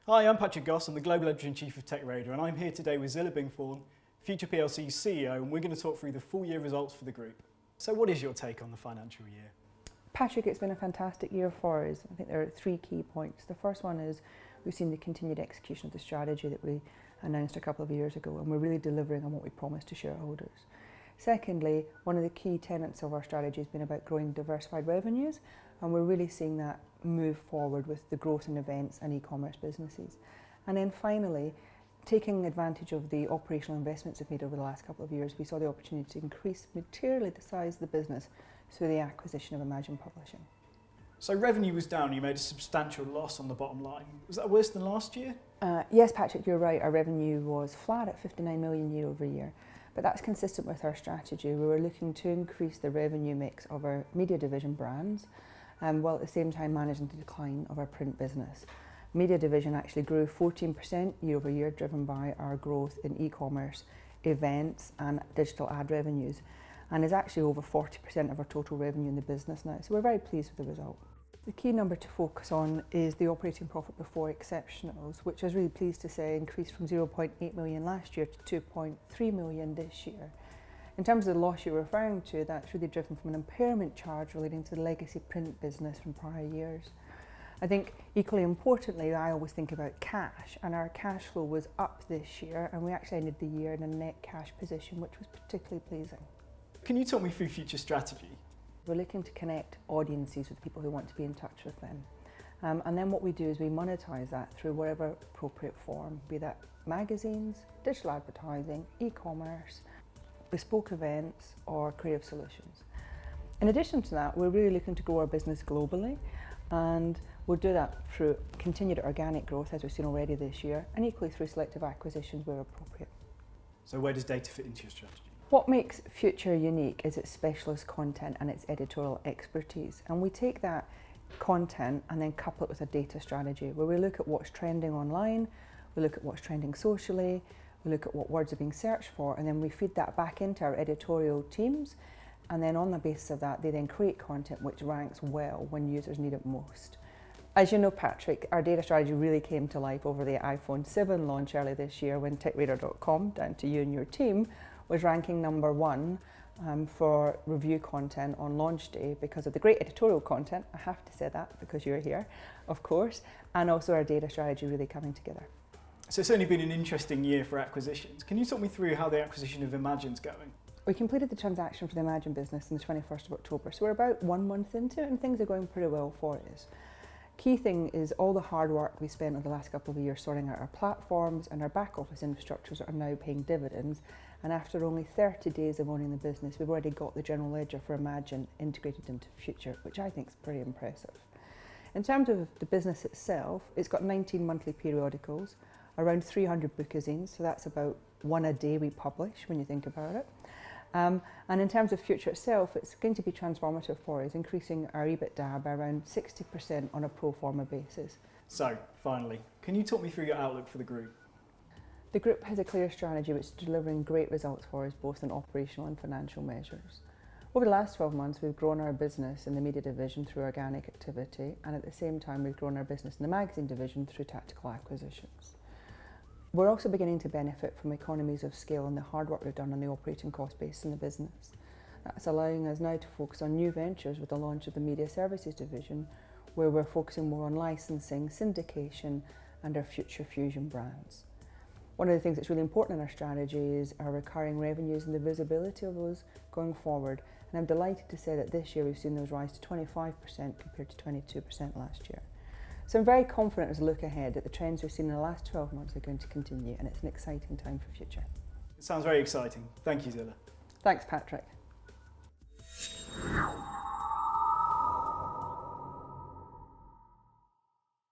Hi, I'm Patrick Goss, I'm the Global Editor-in-Chief of Tech Radio, and I'm here today with Zillah Byng-Thorne, Future PLC's CEO, and we're going to talk through the full year results for the group. So what is your take on the financial year? Patrick, it's been a fantastic year for us. I think there are three key points. The first one is we've seen the continued execution of the strategy that we announced a couple of years ago, and we're really delivering on what we promised to shareholders. Secondly, one of the key tenets of our strategy has been about growing diversified revenues, and we're really seeing that move forward with the growth in events and e-commerce businesses. And then finally, taking advantage of the operational investments we've made over the last couple of years, we saw the opportunity to increase materially the size of the business through the acquisition of Imagine Publishing. So revenue was down, you made a substantial loss on the bottom line. Was that worse than last year? Yes, Patrick, you're right. Our revenue was flat at 59 million year over year, but that's consistent with our strategy. We were looking to increase the revenue mix of our media division brands, while at the same time managing the decline of our print business. Media division actually grew 14% year over year, driven by our growth in e-commerce, events and digital ad revenues, and is actually over 40% of our total revenue in the business now. So we're very pleased with the result. The key number to focus on is the operating profit before exceptionals, which I was really pleased to say increased from 0.8 million last year to 2.3 million this year. In terms of the loss you're referring to, that's really driven from an impairment charge relating to the legacy print business from prior years. I think equally importantly, I always think about cash, and our cash flow was up this year, and we actually ended the year in a net cash position, which was particularly pleasing. Can you talk me through future strategy? We're looking to connect audiences with people who want to be in touch with them. And then what we do is we monetize that through whatever appropriate form, be that magazines, digital advertising, e-commerce, bespoke events or creative solutions. In addition to that, we're really looking to grow our business globally, and we'll do that through continued organic growth as we've seen already this year, and equally through selective acquisitions where appropriate. So where does data fit into your strategy? What makes Future unique is its specialist content and its editorial expertise, and we take that content and then couple it with a data strategy where we look at what's trending online, we look at what's trending socially, we look at what words are being searched for, and then we feed that back into our editorial teams, and then on the basis of that they then create content which ranks well when users need it most. As you know, Patrick, our data strategy really came to life over the iPhone 7 launch early this year when TechRadar.com, down to you and your team, was ranking number one for review content on launch day because of the great editorial content. I have to say that because you're here, of course, and also our data strategy really coming together. So it's only been an interesting year for acquisitions. Can you talk me through how the acquisition of Imagine's going? We completed the transaction for the Imagine business on the 21st of October, so we're about 1 month into it and things are going pretty well for us. Key thing is all the hard work we spent over the last couple of years sorting out our platforms and our back office infrastructures are now paying dividends, and after only 30 days of owning the business, we've already got the general ledger for Imagine integrated into Future, which I think is pretty impressive. In terms of the business itself, it's got 19 monthly periodicals, around 300 bookazines, so that's about one a day we publish when you think about it. And in terms of Future itself, it's going to be transformative for us, increasing our EBITDA by around 60% on a pro forma basis. So, finally, can you talk me through your outlook for the group? The group has a clear strategy which is delivering great results for us, both in operational and financial measures. Over the last 12 months, we've grown our business in the media division through organic activity, and at the same time, we've grown our business in the magazine division through tactical acquisitions. We're also beginning to benefit from economies of scale and the hard work we've done on the operating cost base in the business. That's allowing us now to focus on new ventures with the launch of the media services division, where we're focusing more on licensing, syndication and our Future Fusion brands. One of the things that's really important in our strategy is our recurring revenues and the visibility of those going forward, and I'm delighted to say that this year we've seen those rise to 25% compared to 22% last year. So I'm very confident as we look ahead that the trends we've seen in the last 12 months are going to continue, and it's an exciting time for Future. It sounds very exciting. Thank you, Zillah. Thanks, Patrick.